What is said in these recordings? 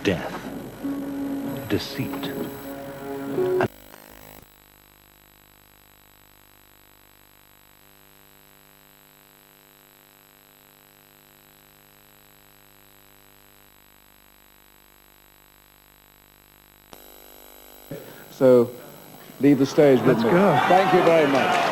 Death, deceit. So, leave the stage with me. Let's go. Thank you very much.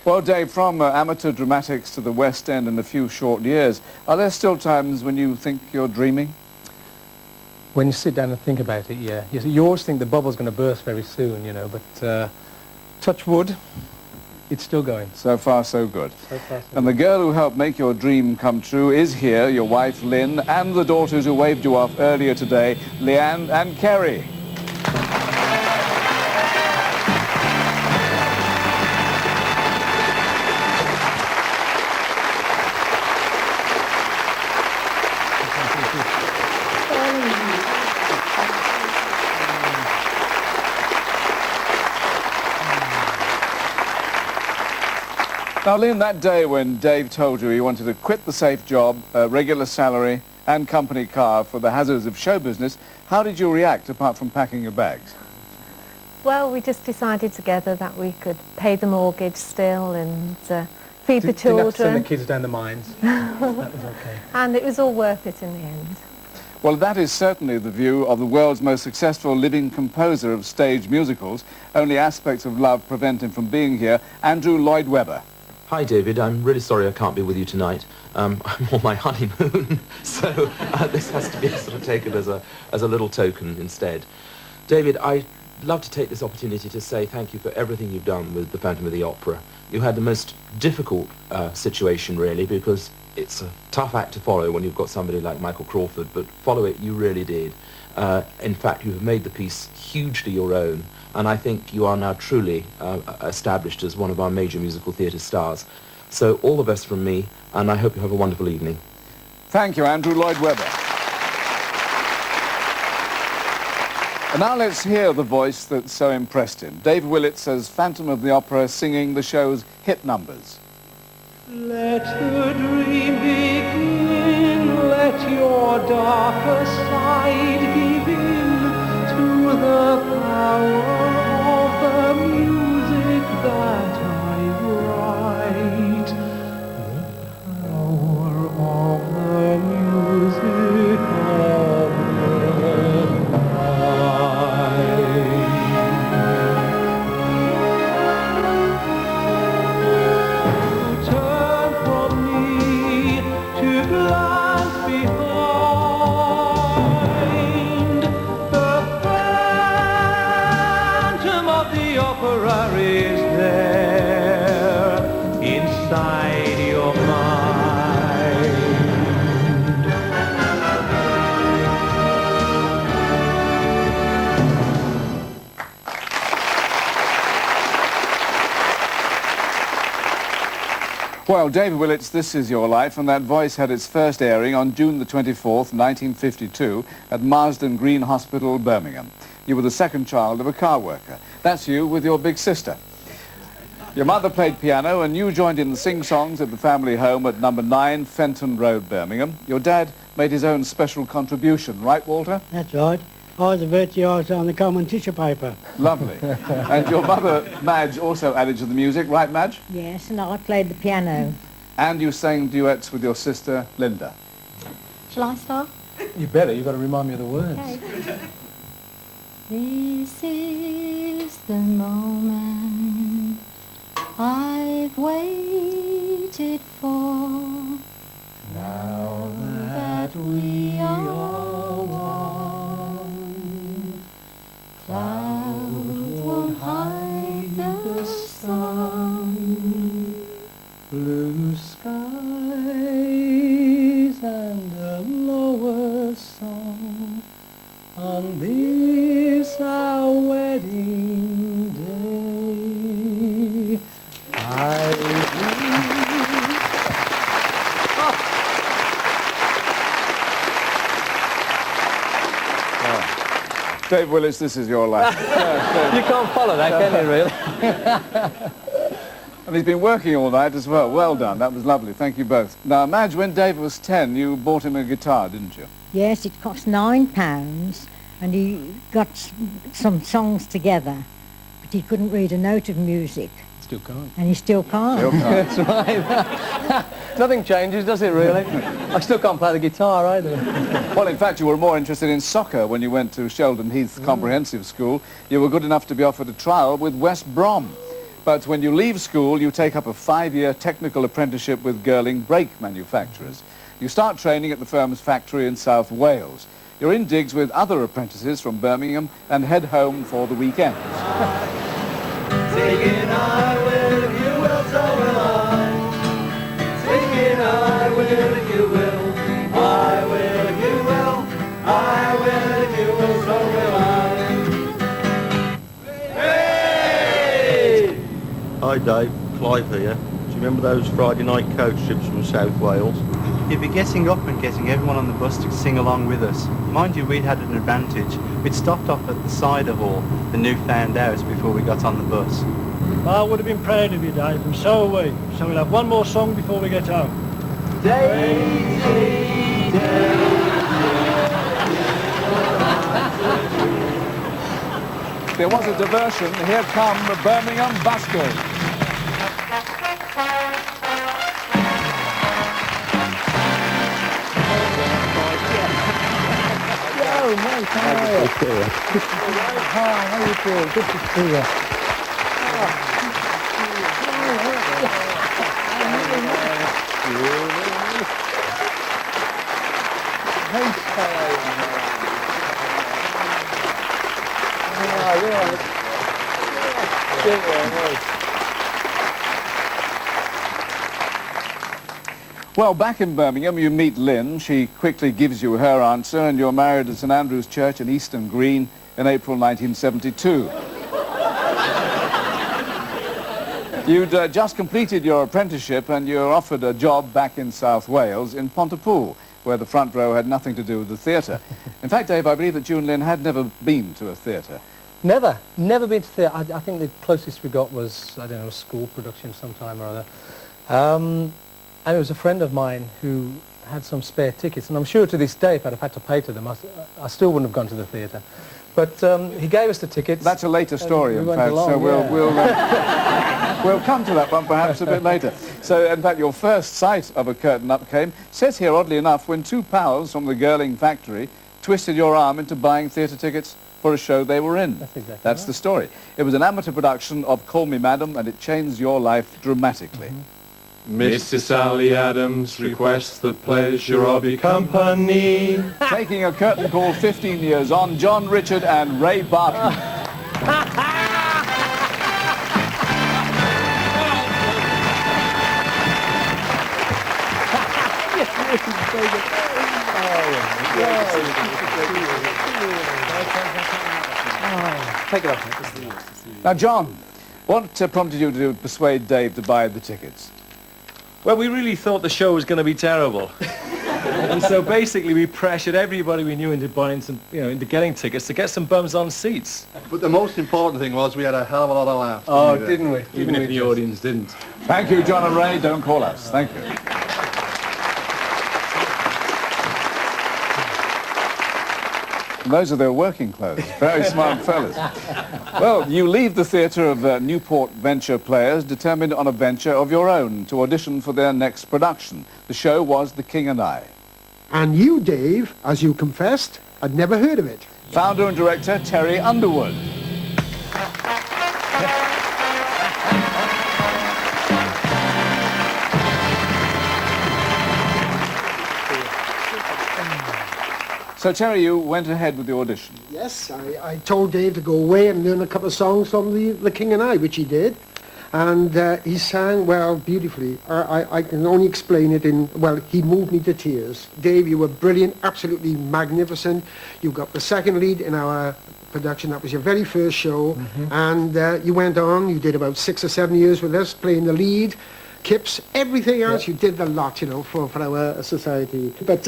Well, Dave, from amateur dramatics to the West End in a few short years, are there still times when you think you're dreaming? When you sit down and think about it, yeah. You always think the bubble's going to burst very soon, you know, but touch wood, it's still going. So far, so good. So far, so And the girl who helped make your dream come true is here, your wife, Lynn, and the daughters who waved you off earlier today, Leanne and Kerry. Now, Lynn, that day when Dave told you he wanted to quit the safe job, regular salary and company car for the hazards of show business, how did you react apart from packing your bags? Well, we just decided together that we could pay the mortgage still and feed the Didn't have to children. send the kids down the mines. That was okay. And it was all worth it in the end. Well, that is certainly the view of the world's most successful living composer of stage musicals. Only aspects of love prevent him from being here, Andrew Lloyd Webber. Hi David, I'm really sorry I can't be with you tonight. I'm on my honeymoon, so this has to be sort of taken as a little token instead. David, I'd love to take this opportunity to say thank you for everything you've done with the Phantom of the Opera. You had the most difficult situation really, because it's a tough act to follow when you've got somebody like Michael Crawford, but follow it you really did. In fact, you have made the piece hugely your own, and I think you are now truly established as one of our major musical theatre stars. So all the best from me, and I hope you have a wonderful evening. Thank you, Andrew Lloyd Webber. And now let's hear the voice that so impressed him. Dave Willits as Phantom of the Opera singing the show's hit numbers. Let the dream begin, let your darker side give in to the power of the music that I write. The power of the music of the night. Turn from me to glance behind. The Phantom of the Opera is there inside your mind. Well, David Willits, This Is Your Life, and that voice had its first airing on June the 24th, 1952, at Marsden Green Hospital, Birmingham. You were the second child of a car worker. That's you with your big sister. Your mother played piano, and you joined in the sing-songs at the family home at number 9 Fenton Road, Birmingham. Your dad made his own special contribution, right, Walter? That's right. I was a virtuoso on the common tissue paper. Lovely. And your mother, Madge, also added to the music, right, Madge? Yes, and I played the piano. And you sang duets with your sister, Linda. Shall I start? You better, you've got to remind me of the words. Okay. This is the moment I've waited for. Now that we are one, clouds won't hide On this our wedding day, I Dave Willis, this is your life. You can't follow that, can you, really? And he's been working all night as well. Well done. That was lovely. Thank you both. Now, Madge, when Dave was 10, you bought him a guitar, didn't you? Yes, it cost £9, and he got some songs together, but he couldn't read a note of music, Still can't. and he still can't. Still can't. That's right. Nothing changes, does it, really? I still can't play the guitar either. Well, in fact, you were more interested in soccer when you went to Sheldon Heath Comprehensive School. You were good enough to be offered a trial with West Brom. But when you leave school, you take up a 5-year technical apprenticeship with Girling brake manufacturers. You start training at the firm's factory in South Wales. You're in digs with other apprentices from Birmingham and head home for the weekend. Singing I will if you will, so will I. Singing I will if you will. I will if you will. I will if you will, so will I. Hey! Hi Dave, Clive here. Do you remember those Friday night coach trips from South Wales? You'd be getting up and getting everyone on the bus to sing along with us. Mind you, we'd had an advantage. We'd stopped off at the cider hall, the newfound house, before we got on the bus. I would have been proud of you, Dave, and so are we. So we'll have one more song before we get home. Daisy, There was a diversion. Here come the Birmingham Buskers. Oh, mate, how are you? Hi, how are you doing? Good to see you. Well, back in Birmingham, you meet Lynn. She quickly gives you her answer, and you're married at St Andrew's Church in Easton Green in April 1972. You'd just completed your apprenticeship, and you were offered a job back in South Wales in Pontypool, where the front row had nothing to do with the theatre. In fact, Dave, I believe that you and Lynn had never been to a theatre. Never been to theatre. I think the closest we got was, I don't know, a school production sometime or other. And it was a friend of mine who had some spare tickets, and I'm sure to this day, if I'd have had to pay to them, I still wouldn't have gone to the theatre. But he gave us the tickets. That's a later story, we in went fact, along, so yeah. we'll come to that one perhaps a bit later. So, in fact, your first sight of a curtain up came, says here, oddly enough, when two pals from the Girling factory twisted your arm into buying theatre tickets for a show they were in. That's exactly That's right. the story. It was an amateur production of Call Me Madam, and it changed your life dramatically. Mr. Sally Adams requests the pleasure of your company. Taking a curtain call 15 years on, John Richard and Ray Barton. Take it off. Now, John, what prompted you to persuade Dave to buy the tickets? Well, we really thought the show was going to be terrible. And so basically we pressured everybody we knew into buying some, into getting tickets to get some bums on seats. But the most important thing was we had a hell of a lot of laughs. Oh, didn't we? Even if the audience didn't. Thank you, John and Ray. Don't call us. Thank you. Those are their working clothes. Very smart fellas. Well, you leave the theatre of Newport Venture Players determined on a venture of your own to audition for their next production. The show was The King and I. And you, Dave, as you confessed, had never heard of it. Founder and director Terry Underwood. So, Terry, you went ahead with the audition. Yes, I told Dave to go away and learn a couple of songs from the King and I, which he did. And he sang, well, beautifully. I can only explain it in, well, he moved me to tears. Dave, you were brilliant, absolutely magnificent. You got the second lead in our production. That was your very first show. And you went on, you did about 6 or 7 years with us, playing the lead. Kips, everything else, you did the lot, you know, for our society. But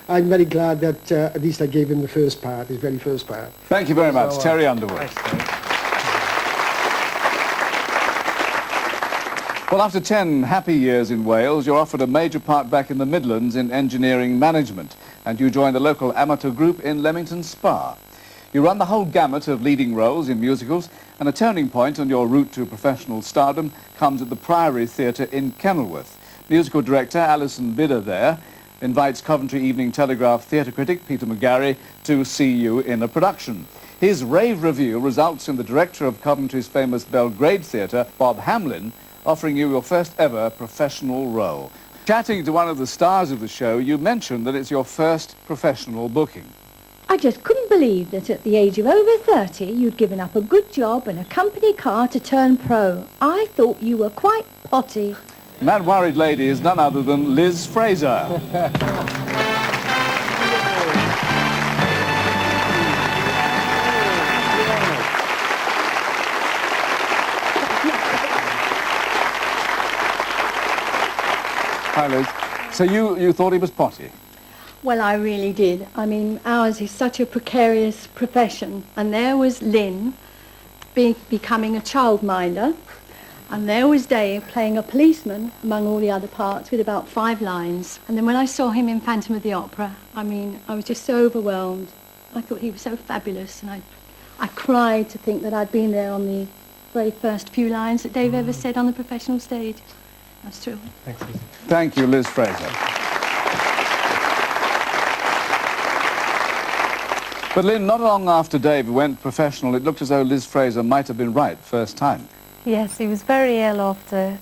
I'm very glad that at least I gave him the first part, his very first part. Thank you very much, Terry Underwood. Well, after 10 happy years in Wales, you're offered a major part back in the Midlands in engineering management, and you join the local amateur group in Leamington Spa. You run the whole gamut of leading roles in musicals, and a turning point on your route to professional stardom comes at the Priory Theatre in Kenilworth. Musical director Alison Bidder there invites Coventry Evening Telegraph theatre critic Peter McGarry to see you in a production. His rave review results in the director of Coventry's famous Belgrade Theatre, Bob Hamlin, offering you your first ever professional role. Chatting to one of the stars of the show, you mentioned that it's your first professional booking. I just couldn't believe that at the age of over 30 you'd given up a good job and a company car to turn pro. I thought you were quite potty. And that worried lady is none other than Liz Fraser. Hi, Liz. So you thought he was potty? Well, I really did. I mean, ours is such a precarious profession. And there was Lynn becoming a childminder. And there was Dave playing a policeman among all the other parts with about 5 lines. And then when I saw him in Phantom of the Opera, I mean, I was just so overwhelmed. I thought he was so fabulous. And I cried to think that I'd been there on the very first few lines that Dave ever said on the professional stage. That's true. Thanks, Liz. Thank you, Liz Fraser. But Lynn, not long after Dave went professional, it looked as though Liz Fraser might have been right first time. Yes, he was very ill after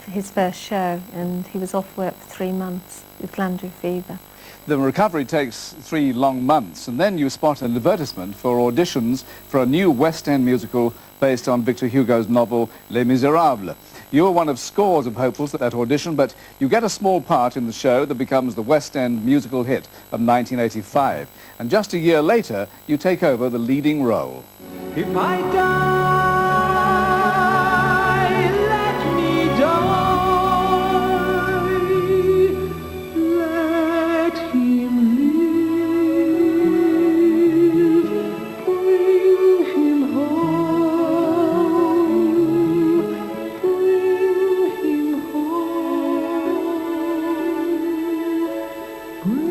his first show, and he was off work for 3 months with glandular fever. The recovery takes 3 long months, and then you spot an advertisement for auditions for a new West End musical based on Victor Hugo's novel Les Miserables. You were one of scores of hopefuls at that audition, but you get a small part in the show that becomes the West End musical hit of 1985. And just a year later, you take over the leading role. If I die, let me die. Let him live. Bring him home. Bring him home. Bring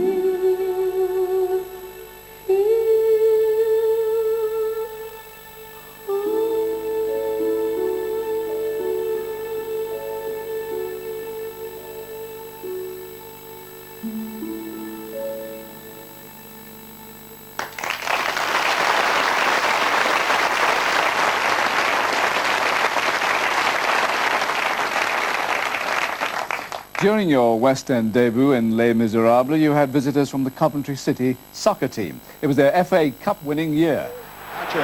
During your West End debut in Les Miserables, you had visitors from the Coventry City soccer team. It was their FA Cup winning year. It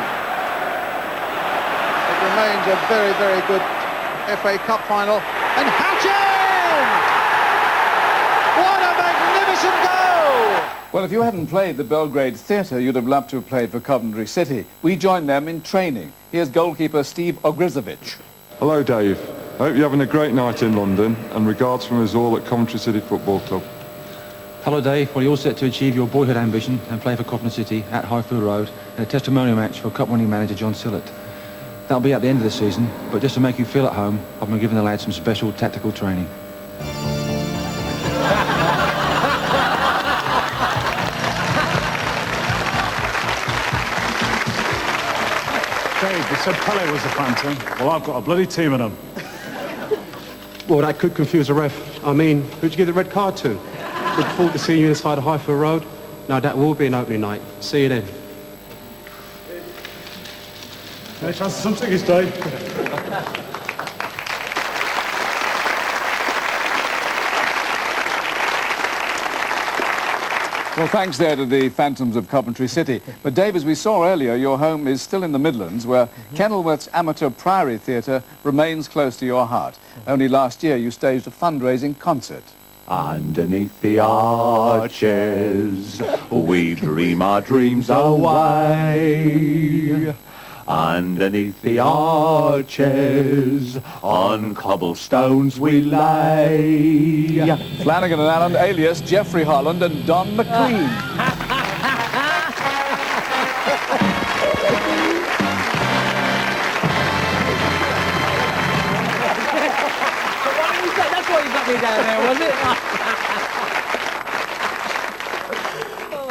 remains a very, very good FA Cup final. And Hatchin! What a magnificent goal! Well, if you hadn't played the Belgrade Theatre, you'd have loved to have played for Coventry City. We joined them in training. Here's goalkeeper Steve Ogrizovic. Hello, Dave. I hope you're having a great night in London, and regards from us all at Coventry City Football Club. Hello, Dave. Well, you're all set to achieve your boyhood ambition and play for Coventry City at Highfield Road in a testimonial match for Cup-winning manager John Sillett. That'll be at the end of the season, but just to make you feel at home, I've been giving the lads some special tactical training. Dave, they said Pele was the Phantom. Well, I've got a bloody team of them. Well, that could confuse a ref. I mean, who'd you give the red card to? Look forward to seeing you inside of Highfield Road. No, that will be an opening night. See you then. Any chance of some tickets, Dave? Well, thanks there to the Phantoms of Coventry City. But Dave, as we saw earlier, your home is still in the Midlands, where Kenilworth's Amateur Priory Theatre remains close to your heart. Only last year you staged a fundraising concert. Underneath the arches, we dream our dreams away. Underneath the arches, on cobblestones we lay. Flanagan and Allen, alias Geoffrey Holland and Don McLean. That's why you got me down there, was it?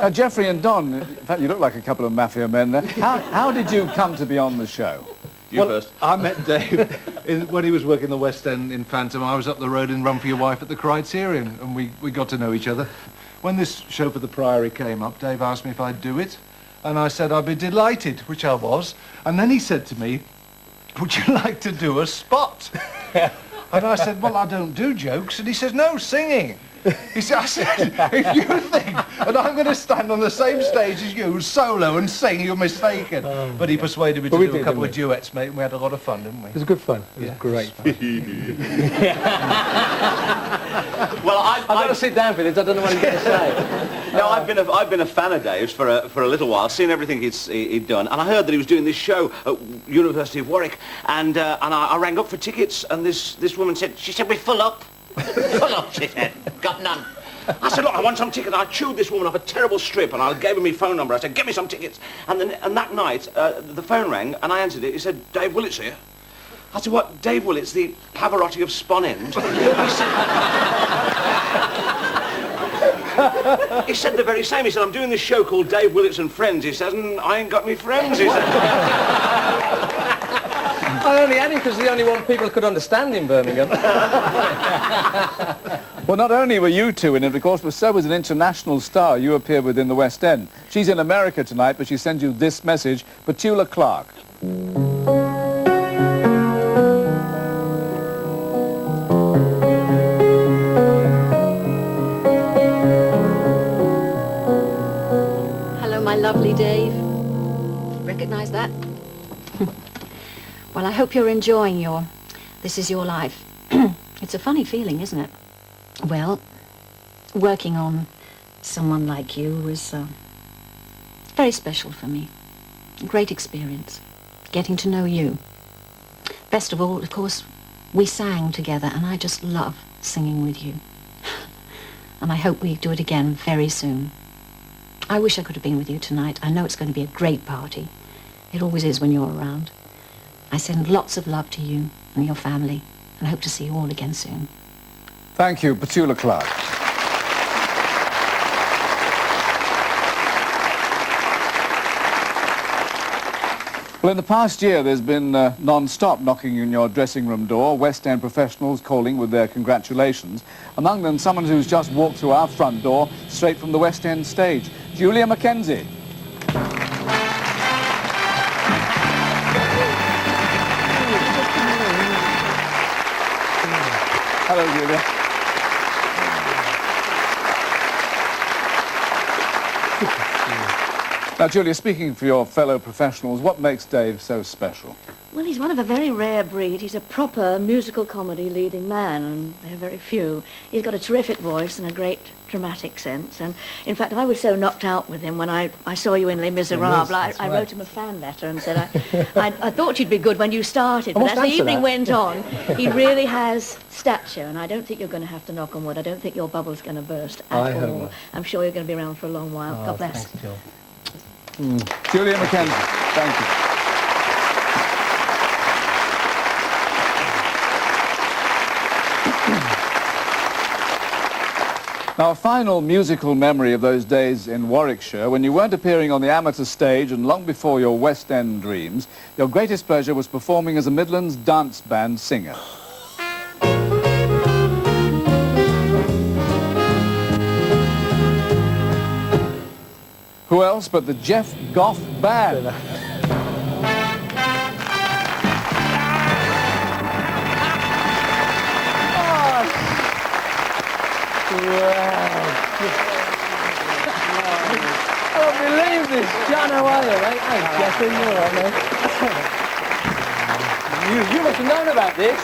Geoffrey and Don, in fact, you look like a couple of mafia men there. How did you come to be on the show? You first. I met Dave when he was working the West End in Phantom. I was up the road in Run for Your Wife at the Criterion, and we got to know each other. When this show for the Priory came up, Dave asked me if I'd do it, and I said I'd be delighted, which I was. And then he said to me, would you like to do a spot? And I said, well, I don't do jokes. And he says, no, singing. He said, I said, if you think that I'm going to stand on the same stage as you, solo and sing, you're mistaken. But he persuaded me to do a couple of duets, mate, and we had a lot of fun, didn't we? It was good fun. It was great fun. Well, I've got to sit down for this. I don't know what he's going to say. No, I've been a fan of Dave's for a little while, seen everything he'd done, and I heard that he was doing this show at University of Warwick, and I rang up for tickets, and this woman said, we're full up. Full up, she said. Got none. I said, look, I want some tickets. I chewed this woman up a terrible strip, and I gave her my phone number. I said, get me some tickets. And that night, the phone rang, and I answered it. He said, Dave Willett's here. I said, what? Dave Willett's the Pavarotti of Spon End? He said the very same. He said, I'm doing this show called Dave Willett's and Friends. He says, and I ain't got me friends, he said. I only had him because he's the only one people could understand in Birmingham. Well, not only were you two in it, of course, but so was an international star you appeared with in the West End. She's in America tonight, but she sends you this message, Petula Clark. Hello, my lovely Dave. Recognise that? Well, I hope you're enjoying This Is Your Life. It's a funny feeling, isn't it? Well, working on someone like you was very special for me. A great experience, getting to know you. Best of all, of course, we sang together, and I just love singing with you. And I hope we do it again very soon. I wish I could have been with you tonight. I know it's going to be a great party. It always is when you're around. I send lots of love to you and your family, and hope to see you all again soon. Thank you, Petula Clark. Well, in the past year, there's been non-stop knocking on your dressing room door, West End professionals calling with their congratulations. Among them, someone who's just walked through our front door, straight from the West End stage, Julia Mackenzie. Hello, Julia. Now, Julia, speaking for your fellow professionals, what makes Dave so special? Well, he's one of a very rare breed. He's a proper musical comedy leading man, and there are very few. He's got a terrific voice and a great dramatic sense. And, in fact, I was so knocked out with him when I saw you in Les Miserables. I wrote him a fan letter and said, I thought you'd be good when you started. But as the evening went on, he really has stature, and I don't think you're going to have to knock on wood. I don't think your bubble's going to burst at all. I'm sure you're going to be around for a long while. God bless. Thanks, Jill. Julia Mackenzie, thank you. Now, a final musical memory of those days in Warwickshire, when you weren't appearing on the amateur stage and long before your West End dreams, your greatest pleasure was performing as a Midlands dance band singer. Who else but the Jeff Goff Band? I don't believe this. John, how are you, mate? Hey, Jeffrey, you're all right, mate. You must have known about this.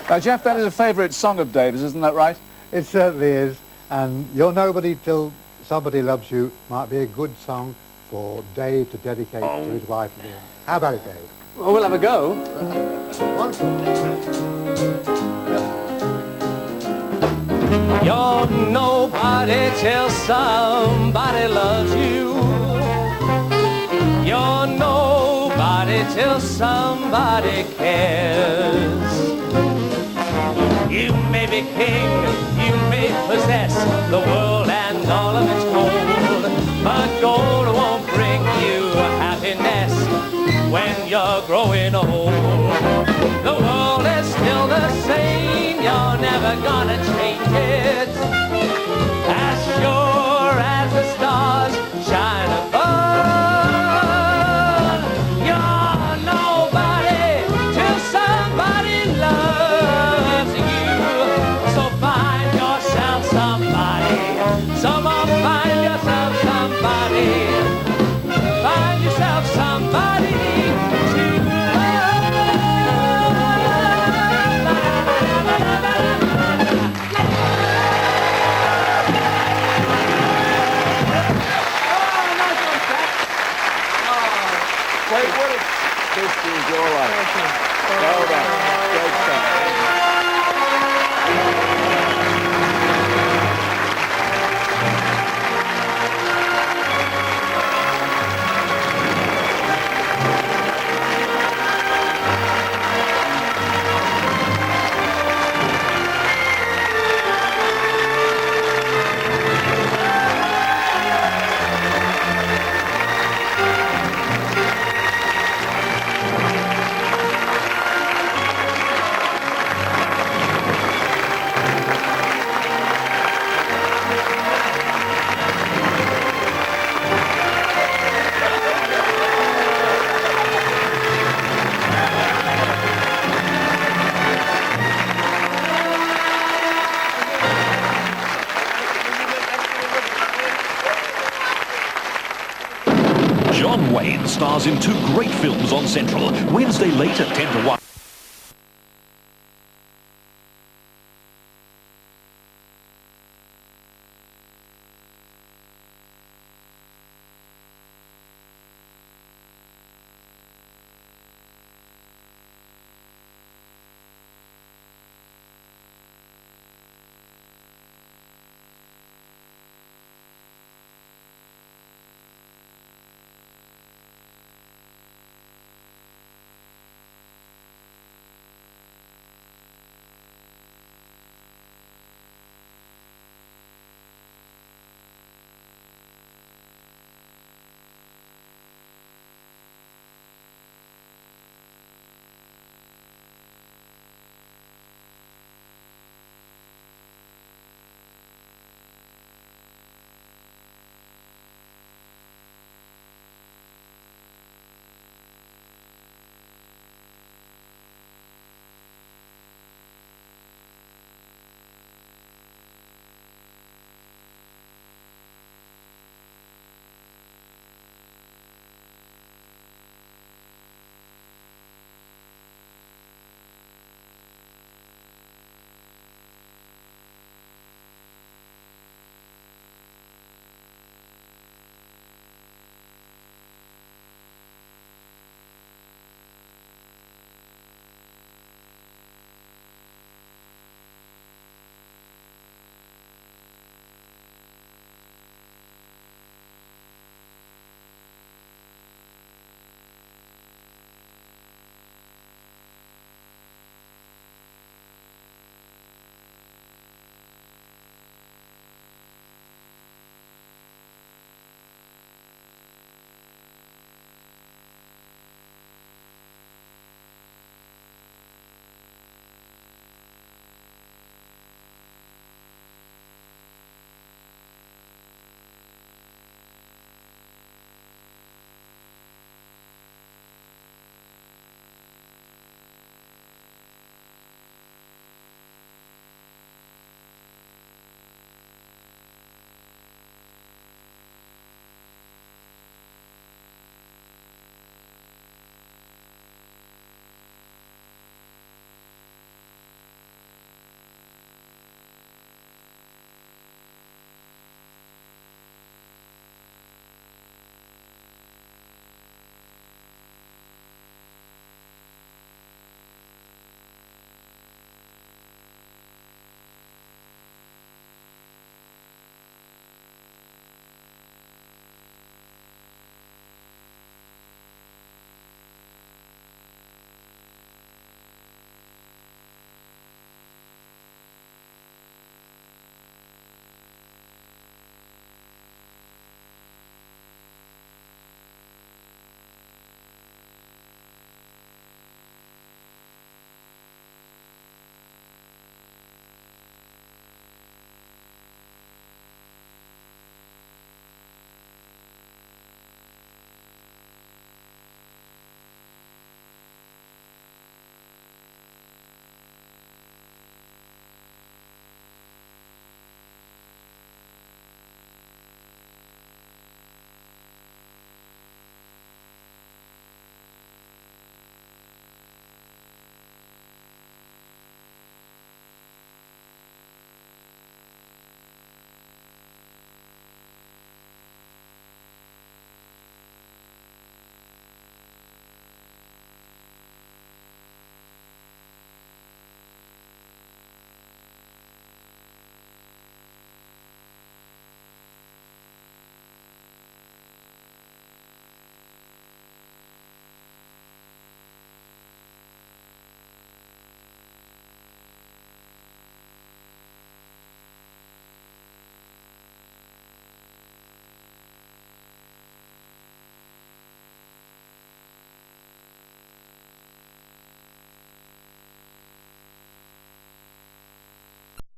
Now, Jeff, that is a favourite song of Dave's, isn't that right? It certainly is. And You're Nobody Till Somebody Loves You might be a good song for Dave to dedicate to his wife. How about it, Dave? Well, we'll have a go. You're nobody till somebody loves you. You're nobody till somebody cares. You may be king, you may possess the world and all of its gold, but gold won't bring you happiness when you're growing old. The world is still the same, you're never gonna change it. As sure as the stars shine above, you're nobody till somebody loves you. So find yourself somebody, someone find yourself somebody, find yourself somebody to Wait, what a... This is your life. Well done. Great stuff. John Wayne stars in 2 great films on Central. Wednesday late at 10 to 1.